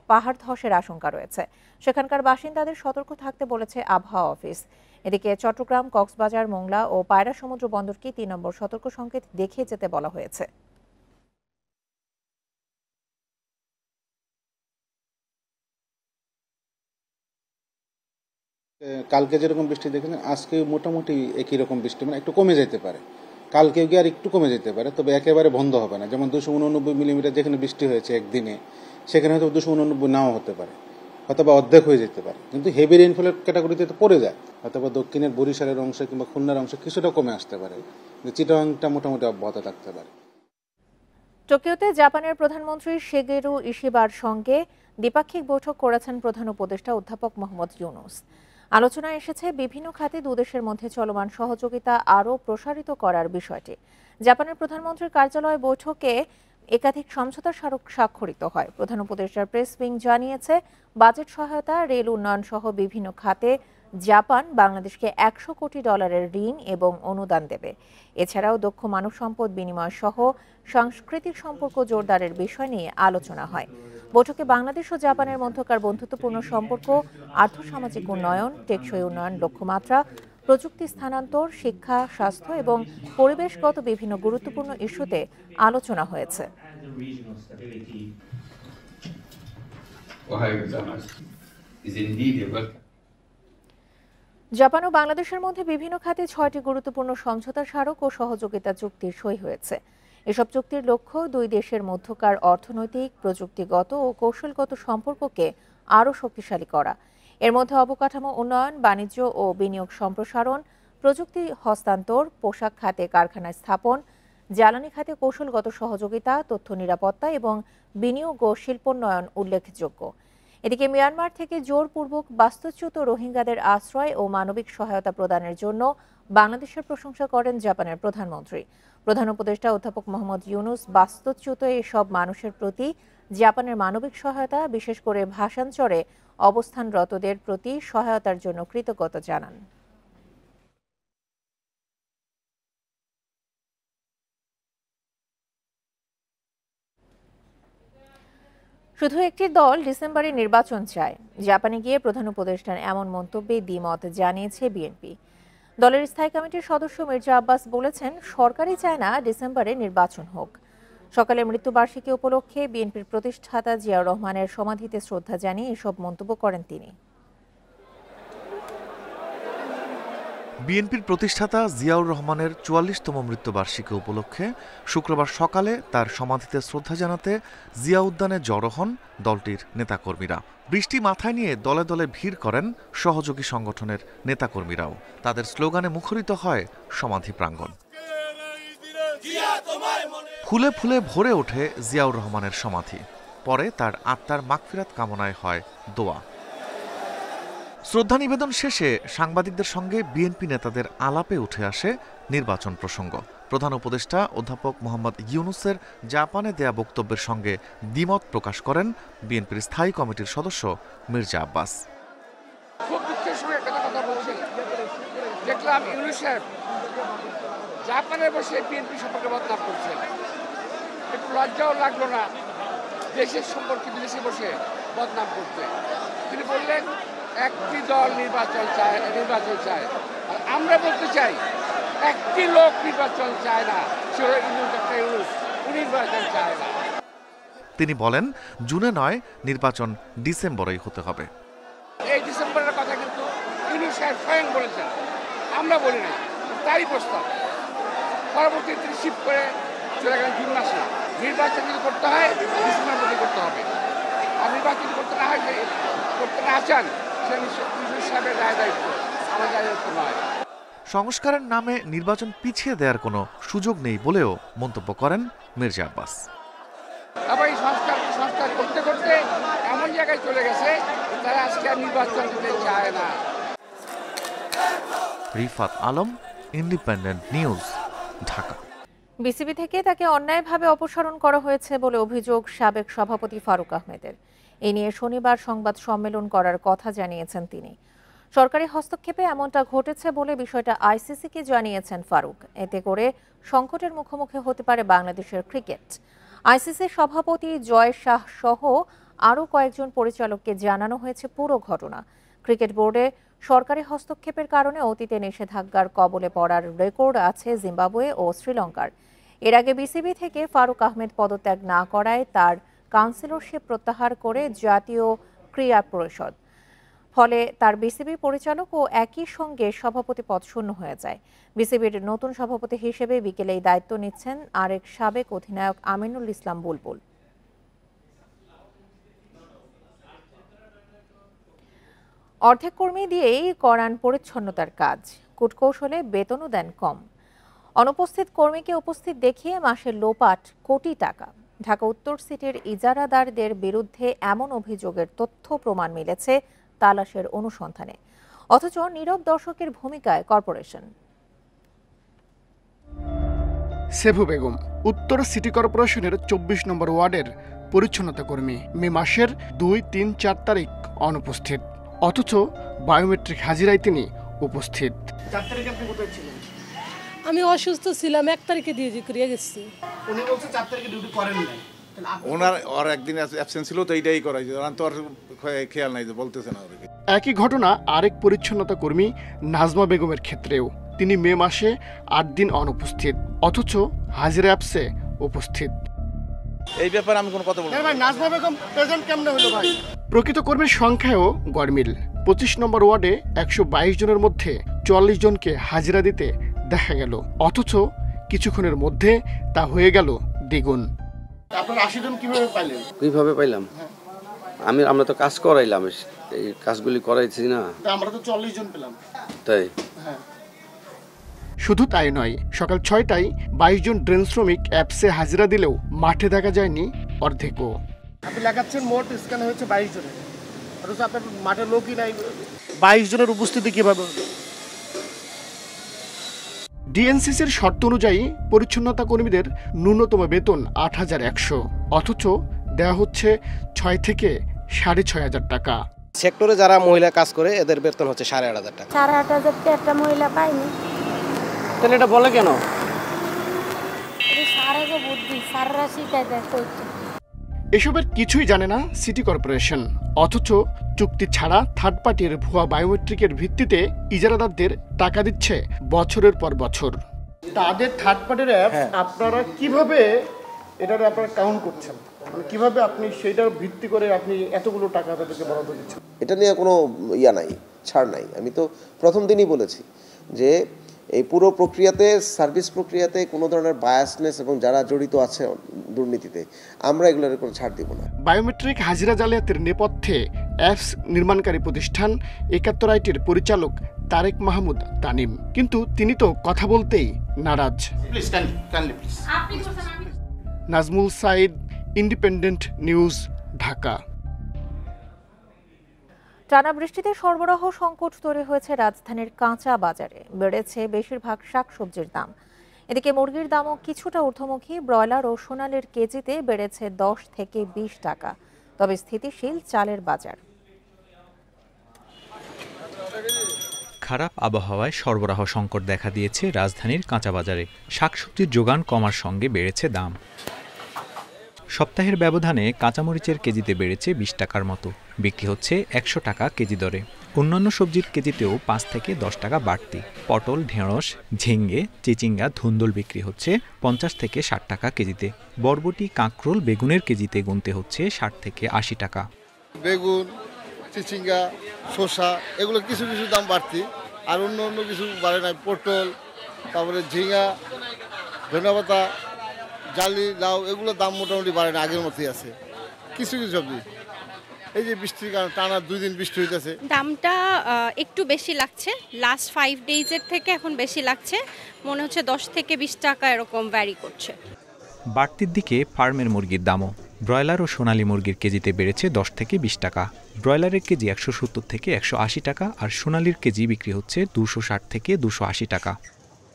পাহাড় ধসের আশঙ্কা রয়েছে। সেখানকার বাসিন্দাদের সতর্ক থাকতে বলেছে আবহাওয়া অফিস। এদিকে চট্টগ্রাম, কক্সবাজার, মোংলা ও পায়রা সমুদ্র বন্দরকে ৩ নম্বর সতর্ক সংকেত দেখে যেতে বলা হয়েছে। কালকে যেরকম বৃষ্টি দেখেছেন, আজকে মোটামুটি একই রকম বৃষ্টি, মানে একটু কমে যেতে পারে। কালকেও গিয়ে আর একটু কমে যেতে পারে, তবে একেবারে বন্ধ হবে না। যেমন 289 মিলিমিটার যেখানে বৃষ্টি হয়েছে একদিনে, সেখানে হয়তো 289 নাও হতে পারে, অথবা অর্ধেক হয়ে যেতে পারে। কিন্তু হেভি রেইনফলের ক্যাটাগরিতে তো পড়ে যায়, অথবা দক্ষিণের বরিশালের অংশে কিংবা খুলনার অংশে কিছুটা কমে আসতে পারে। চিটাগাংটা মোটামুটি অব্যাহত থাকতে পারে। টোকিওতে জাপানের প্রধানমন্ত্রী শিগেরু ইশিবার সঙ্গে দ্বিপাক্ষিক বৈঠক করেছেন প্রধান উপদেষ্টা অধ্যাপক মোহাম্মদ ইউনূস। আলোচনায় এসেছে বিভিন্ন খাতে দুদেশের মধ্যে চলমান সহযোগিতা আরও প্রসারিত করার বিষয়টি। জাপানের প্রধানমন্ত্রীর কার্যালয় বৈঠকে একাধিক সমঝোতা স্মারক স্বাক্ষরিত হয়। প্রধান উপদেষ্টার প্রেস উইং জানিয়েছে, বাজেট সহায়তা, রেল উন্নয়ন সহ বিভিন্ন খাতে জাপান বাংলাদেশকে $100 কোটি ঋণ এবং অনুদান দেবে। এছাড়াও দক্ষ মানব সম্পদ বিনিময় সহ সাংস্কৃতিক সম্পর্ক জোরদারের বিষয় নিয়ে আলোচনা হয়। বৈঠকে বাংলাদেশ ও জাপানের মধ্যকার বন্ধুত্বপূর্ণ সম্পর্ক, আর্থসামাজিক উন্নয়ন, টেকসই উন্নয়ন লক্ষ্যমাত্রা, প্রযুক্তি স্থানান্তর, শিক্ষা, স্বাস্থ্য এবং পরিবেশগত বিভিন্ন গুরুত্বপূর্ণ ইস্যুতে আলোচনা হয়েছে। জাপান ও বাংলাদেশের মধ্যে বিভিন্ন খাতে 6টি গুরুত্বপূর্ণ সমঝোতা স্মারক ও সহযোগিতা চুক্তি সই হয়েছে। এসব চুক্তির লক্ষ্য দুই দেশের মধ্যকার অর্থনৈতিক, প্রযুক্তিগত ও কৌশলগত সম্পর্ককে আরও শক্তিশালী করা। এর মধ্যে অবকাঠামো উন্নয়ন, বাণিজ্য ও বিনিয়োগ সম্প্রসারণ, প্রযুক্তি হস্তান্তর, পোশাক খাতে কারখানা স্থাপন, জ্বালানি খাতে কৌশলগত সহযোগিতা, তথ্য নিরাপত্তা এবং বিনিয়োগ ও শিল্পোন্নয়ন উল্লেখযোগ্য। এদিকে মিয়ানমার থেকে জোরপূর্বক বাস্তুচ্যুত রোহিঙ্গাদের আশ্রয় ও মানবিক সহায়তা প্রদানের জন্য বাংলাদেশের প্রশংসা করেন জাপানের প্রধানমন্ত্রী। প্রধান উপদেষ্টা অধ্যাপক মোহাম্মদ ইউনূস বাস্তুচ্যুত এসব মানুষের প্রতি জাপানের মানবিক সহায়তা, বিশেষ করে ভাষাঞ্চরে অবস্থানরতদের প্রতি সহায়তার জন্য কৃতজ্ঞতা জানান। শুধু একটি দল ডিসেম্বরে নির্বাচন চায়। জাপানে গিয়ে প্রধান উপদেষ্টার এমন মন্তব্যে দ্বিমত জানিয়েছে বিএনপি। দলের স্থায়ী কমিটির সদস্য মির্জা আব্বাস বলেছেন, সরকারই চায় না ডিসেম্বরে নির্বাচন হোক। সকালে মৃত্যুবার্ষিকী উপলক্ষে বিএনপির প্রতিষ্ঠাতা জিয়াউর রহমানের সমাধিতে শ্রদ্ধা জানিয়ে এসব মন্তব্য করেন তিনি। বিএনপির প্রতিষ্ঠাতা জিয়াউর রহমানের ৪৪তম মৃত্যুবার্ষিকী উপলক্ষে শুক্রবার সকালে তার সমাধিতে শ্রদ্ধা জানাতে জিয়া উদ্যানে জড়ো হন দলটির নেতাকর্মীরা। বৃষ্টি মাথায় নিয়ে দলে দলে ভিড় করেন সহযোগী সংগঠনের নেতাকর্মীরাও। তাদের স্লোগানে মুখরিত হয় সমাধি প্রাঙ্গণ। ফুলে ফুলে ভরে ওঠে জিয়াউর রহমানের সমাধি। পরে তার আত্মার মাগফিরাত কামনায় হয় দোয়া। শ্রদ্ধা নিবেদন শেষে সাংবাদিকদের সঙ্গে বিএনপি নেতাদের আলাপে উঠে আসে নির্বাচন প্রসঙ্গ। প্রধান উপদেষ্টা অধ্যাপক মোহাম্মদ ইউনূসের জাপানে দেয়া বক্তব্যের সঙ্গে দ্বিমত প্রকাশ করেন বিএনপির স্থায়ী কমিটির সদস্য মির্জা আব্বাস। খুব দুঃখের সঙ্গে একটা কথা বলছি, দেখলাম ইউনূস সাহেব জাপানে বসে বিএনপি সম্পর্কে বদনাম করছেন। একটু লজ্জাও লাগলো না দেশের সম্পর্কে বিদেশে বসে বদনাম করতে? তিনি বললেন, একটি দল নির্বাচন চায়। আর আমরা বলতে চাই, একটি লোক নির্বাচন চায় না, সে ইউনূস নির্বাচন চায় না। তিনি বলেন, জুনে নয়, নির্বাচন ডিসেম্বরেই হতে হবে। এই ডিসেম্বরের কথা কিন্তু ইউনূস সাহেব স্বয়ং বলেছেন, আমরা বলি নাই, তারই প্রস্তাব। পরবর্তীতে তিনি শিফট করে চলে গেলেন জুন মাসে। নির্বাচন যদি করতে হয় ডিসেম্বর মধ্যে করতে হবে। আর নির্বাচন করতে না হয় করতে না চান সে সাহেবের দায়িত্ব, আমার দায়িত্ব নয়। সংস্কারের নামে নির্বাচন পিছিয়ে দেওয়ার কোনো সুযোগ নেই বলেও মন্তব্য করেন মির্জা আব্বাস। আবার এই সংস্কার করতে করতে এমন জায়গায় চলে গেছে তারা আজকে আর নির্বাচন দিতে চায় না। Rifat Alam, independent news, Dhaka. BCB থেকে তাকে অন্যায়ভাবে অপসারণ করা হয়েছে বলে অভিযোগ সাবেক সভাপতি ফারুক আহমেদের। এ নিয়ে শনিবার সংবাদ সম্মেলন করার কথা জানিয়েছেন তিনি। সরকারি হস্তক্ষেপে এমনটা ঘটেছে বলে বিষয়টা আইসিসিকে জানিয়েছেন ফারুক। এতে করে সংকটের মুখোমুখি হতে পারে বাংলাদেশের ক্রিকেট। আইসিসির সভাপতি জয় শাহ সহ আরও কয়েকজন পরিচালককে জানানো হয়েছে পুরো ঘটনা। ক্রিকেট বোর্ডে সরকারি হস্তক্ষেপের কারণে অতীতে নিষেধাজ্ঞার কবলে পড়ার রেকর্ড আছে জিম্বাবুয়ে ও শ্রীলঙ্কার। এর আগে বিসিবি থেকে ফারুক আহমেদ পদত্যাগ না করায় তার কাউন্সিলরশিপ প্রত্যাহার করে জাতীয় ক্রীড়া পরিষদ। ফলে তার বিসিবি পরিচালক ও একই সঙ্গে সভাপতি পদ শূন্য হয়ে যায়। বিসিবির নতুন সভাপতি হিসেবে বিকেলে এই দায়িত্ব নিচ্ছেন আরেক সাবেক অধিনায়ক আমিনুল ইসলাম বুলবুল। অর্ধেক কর্মী দিয়েই করান পরিচ্ছন্নতার কাজ, কূটকৌশলে বেতনও দেন কম। অনুপস্থিত কর্মীকে উপস্থিত দেখিয়ে মাসে লোপাট কোটি টাকা। ঢাকা উত্তর সিটির ইজারাদারদের বিরুদ্ধে এমন অভিযোগের তথ্য প্রমাণ মিলেছে তালাশের অনুসন্ধানে, অথচ নীরব দর্শকের ভূমিকায় কর্পোরেশন। সেভু বেগম উত্তর সিটি কর্পোরেশনের 24 নম্বর ওয়ার্ডের পরিচ্ছন্নতা কর্মী। মে মাসের 2, 3, 4 তারিখ অনুপস্থিত, অথচ বায়োমেট্রিক হাজিরায় তিনি উপস্থিত। 4 তারিখে আপনি কোথায় ছিলেন? আমি অসুস্থ ছিলাম, 1 তারিখে দিয়ে গেছি। উনি বলছে 4 তারিখে ডিউটি করেন নাই। ওর একদিন অ্যাবসেন্ট ছিল তো এইটাই করাইছে, তো আর খেয়াল নাই যে বলতেছে না। একই ঘটনা আরেক পরিচ্ছন্নতা কর্মী নাজমা বেগমের ক্ষেত্রেও। তিনি মে মাসে 8 দিন অনুপস্থিত, অথচ হাজিরা অ্যাপসে উপস্থিত। এই ব্যাপারে আমি কোনো কথা বলবো না। নাজমা বেগম প্রেজেন্ট কেমনে হলো ভাই? প্রকৃত কর্মীর সংখ্যাও গড়মিল। 25 নম্বর ওয়ার্ডে 122 জনের মধ্যে 44 জনকে হাজিরা দিতে দেখা গেল, অথচ কিছুক্ষণের মধ্যে তা হয়ে গেল দ্বিগুণ। আপনারা 80 জন কিভাবে পাইলাম? আমরা তো কাজ করাইলাম, এই কাজগুলি করাইছি না। আমরা তো 40 জন পেলাম। তাই শুধু তাই নয়, সকাল 6টায় 22 জন ড্রেন শ্রমিক অ্যাপসে হাজিরা দিলেও মাঠে দেখা যায়নি অর্ধেকও। আপনি লেখাচ্ছেন মোট স্ক্যান হয়েছে 22 জনের, অথচ আপনার মাঠে লোকই নাই। 22 জনের উপস্থিতি কিভাবে হলো? ডিএনসিসির শর্ত অনুযায়ী পরিচ্ছন্নতা কর্মীদের ন্যূনতম বেতন 8,100, অথচ দেওয়া হচ্ছে 6 থেকে 6,500 টাকা। সেক্টরে যারা মহিলা কাজ করে এদের বেতন হচ্ছে 8,500 টাকা। 8,500 একটা মহিলা পাইনি। তাহলে এটা বলে কেন? এসবের কিছুই জানে না সিটি কর্পোরেশন, অথচ চুক্তি ছাড়া থার্ড পার্টির ভুয়া বায়োমেট্রিকের ভিত্তিতে ইজারাদারদের টাকা দিচ্ছে বছরের পর বছর। তাদের থার্ড পার্টির অ্যাপ আপনারা কিভাবে এটারে আপনারা কাউন্ট করছেন? মানে কিভাবে আপনি সেইটার ভিত্তি করে আপনি এতগুলো টাকা তাদেরকে বরাদ্দ দিচ্ছেন? এটা নিয়ে কোনো নাই, ছাড় নাই। আমি তো প্রথম দিনই বলেছি যে এই পুরো প্রক্রিয়াতে, সার্ভিস প্রক্রিয়াতে কোনো ধরনের বায়াসনেস এবং যারা জড়িত আছে দুর্নীতিতে, আমরা এগুলোর কোনো ছাড় দিব না। বায়োমেট্রিক হাজিরা জালিয়াতির নেপথ্যে অ্যাপস নির্মাণকারী প্রতিষ্ঠান 71 আইটির পরিচালক তারেক মাহমুদ তানিম, কিন্তু তিনি তো কথা বলতেই নারাজ। Nazmul Sayeed, independent news, Dhaka. টানা বৃষ্টিতে সরবরাহ সংকট তৈরি হয়েছে রাজধানীর কাঁচা বাজারে। বেড়েছে বেশিরভাগ শাকসবজির দাম। এদিকে মুরগির দামও কিছুটা ঊর্ধ্বমুখী। ব্রয়লার ও সোনালির কেজিতে বেড়েছে 10 থেকে 20 টাকা। তবে স্থিতিশীল চালের বাজার। খারাপ আবহাওয়ায় সরবরাহ সংকট দেখা দিয়েছে রাজধানীর কাঁচা বাজারে। শাকসবজির যোগান কমার সঙ্গে বেড়েছে দাম। সপ্তাহের ব্যবধানে কাঁচামরিচের কেজিতে বেড়েছে 20 টাকার মতো, বিক্রি হচ্ছে 100 টাকা কেজি দরে। অন্যান্য সবজির কেজিতেও 5 থেকে 10 টাকা বাড়তি। পটল, ঢেঁড়স, ঝিঙ্গে, চিচিঙ্গা, ধুন্দুল বিক্রি হচ্ছে 50 থেকে 60 টাকা কেজিতে। বরবটি, কাঁকরোল, বেগুনের কেজিতে গুনতে হচ্ছে 60 থেকে 80 টাকা। বেগুন, চিচিঙ্গা, শসা এগুলো কিছু কিছু দাম বাড়তি, আর অন্য কিছু বাড়ে না। পটল, তারপরে ঝিঙ্গা, ধনেপাতা, জালি, লাউ এগুলোর দাম মোটামুটি বাড়ে না, আগের মতোই আছে। কিছু কিছু সবজি এই যে বৃষ্টির কারণে টানা 2 দিন বৃষ্টি হইতেছে, দামটা একটু বেশি লাগছে। লাস্ট 5 ডেজের থেকে এখন বেশি লাগছে, মনে হচ্ছে 10 থেকে 20 টাকা এরকম ভ্যারি করছে। বাড়তির দিকে ফার্মের মুরগির দামও। ব্রয়লার ও সোনালী মুরগির কেজিতে বেড়েছে 10 থেকে 20 টাকা। ব্রয়লারের কেজি 170 থেকে 180 টাকা, আর সোনালীর কেজি বিক্রি হচ্ছে 260 থেকে 280 টাকা।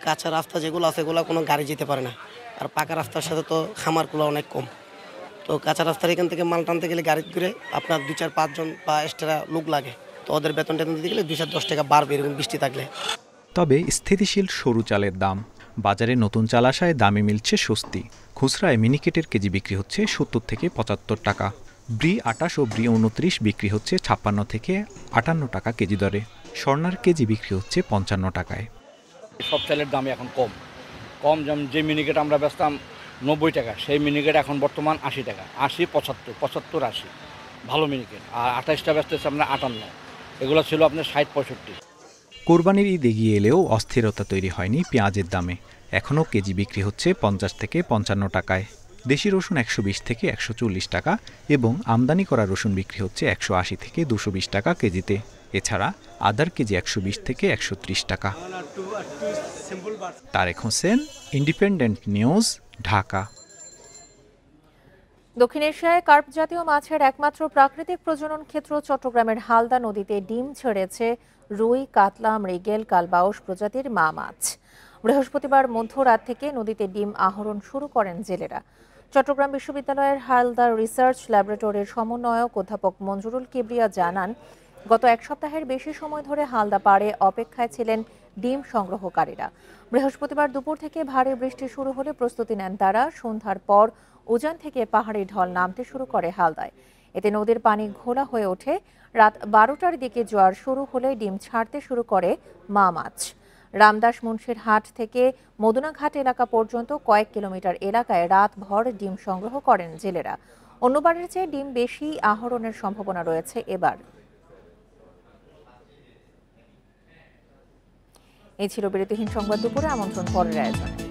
কাঁচা রাস্তা যেগুলো আছে এগুলো কোনো গাড়ি যেতে পারে না, আর পাকা রাস্তার সাথে তো খামারগুলো অনেক কম। তো কাঁচা রাস্তার এখান থেকে মাল টানতে গেলে গাড়ি করে আপনার 2-4-5 জন বা এক্সট্রা লোক লাগে, তো ওদের বেতন টেতন দিতে গেলে 2-10 টাকা বাড়বে এরকম বৃষ্টি থাকলে। তবে স্থিতিশীল সরু চালের দাম। বাজারে নতুন চাল আসায় দামে মিলছে স্বস্তি। খুচরায় মিনিকেটের কেজি বিক্রি হচ্ছে 70 থেকে 75 টাকা। ব্রি 28 ও ব্রি 29 বিক্রি হচ্ছে 56 থেকে 58 টাকা কেজি দরে। স্বর্ণার কেজি বিক্রি হচ্ছে 55 টাকায়। সব চালের দাম এখন কম, যেমন যে মিনিকেট আমরা বেচতাম 90 টাকা, সেই মিনিকেট এখন বর্তমান 80 টাকা, 80, 75, 75, 80 ভালো মিনিকেট। আর 28টা বেচতেছে আপনার 58, এগুলো ছিল আপনার 60, 65। কোরবানির ঈদ এগিয়ে এলেও অস্থিরতা তৈরি হয়নি পেঁয়াজের দামে। এখনও কেজি বিক্রি হচ্ছে 50 থেকে 55 টাকায়। দেশি রসুন 120 থেকে 140 টাকা এবং আমদানি করা রসুন বিক্রি হচ্ছে 180 থেকে 220 টাকা কেজিতে। এছাড়া আদার কেজি 120 থেকে 130 টাকা। Tareq Hossain, independent news, Dhaka. দক্ষিণ এশিয়ায় কার্প জাতীয় মাছের একমাত্র প্রাকৃতিক প্রজনন ক্ষেত্র চট্টগ্রামের হালদা নদীতে ডিম ছেড়েছে রুই, কাতলা, মৃগেল, কালবাউস প্রজাতির মা মাছ। বৃহস্পতিবার মধ্যরাত থেকে নদীতে ডিম আহরণ শুরু করেন জেলেরা। চট্টগ্রাম বিশ্ববিদ্যালয়ের হালদা রিসার্চ ল্যাবরেটরির সমন্বয়ক অধ্যাপক মঞ্জুরুল কিবরিয়া জানান, গত 1 সপ্তাহের বেশি সময় ধরে হালদা পাড়ে অপেক্ষায় ছিলেন ডিম সংগ্রহকারীরা। বৃহস্পতিবার দুপুর থেকে ভারী বৃষ্টি শুরু হলে প্রস্তুতি নেন তারা। সন্ধ্যার পর উজান থেকে পাহাড়ি ঢল নামতে শুরু করে হালদায়। এতে নদীর পানি ঘোলা হয়ে ওঠে। রাত 12টার দিকে জোয়ার শুরু হলে ডিম ছাড়তে শুরু করে মা মাছ। রামদাস মুন্সির হাট থেকে মদুনাঘাট এলাকা পর্যন্ত কয়েক কিলোমিটার এলাকায় রাতভর ডিম সংগ্রহ করেন জেলেরা। অন্যবারের চেয়ে ডিম বেশি আহরণের সম্ভাবনা রয়েছে এবার। এই ছিল বিরতিহীন সংবাদ দুপুরে। আমন্ত্রণ পরের আয়োজনে।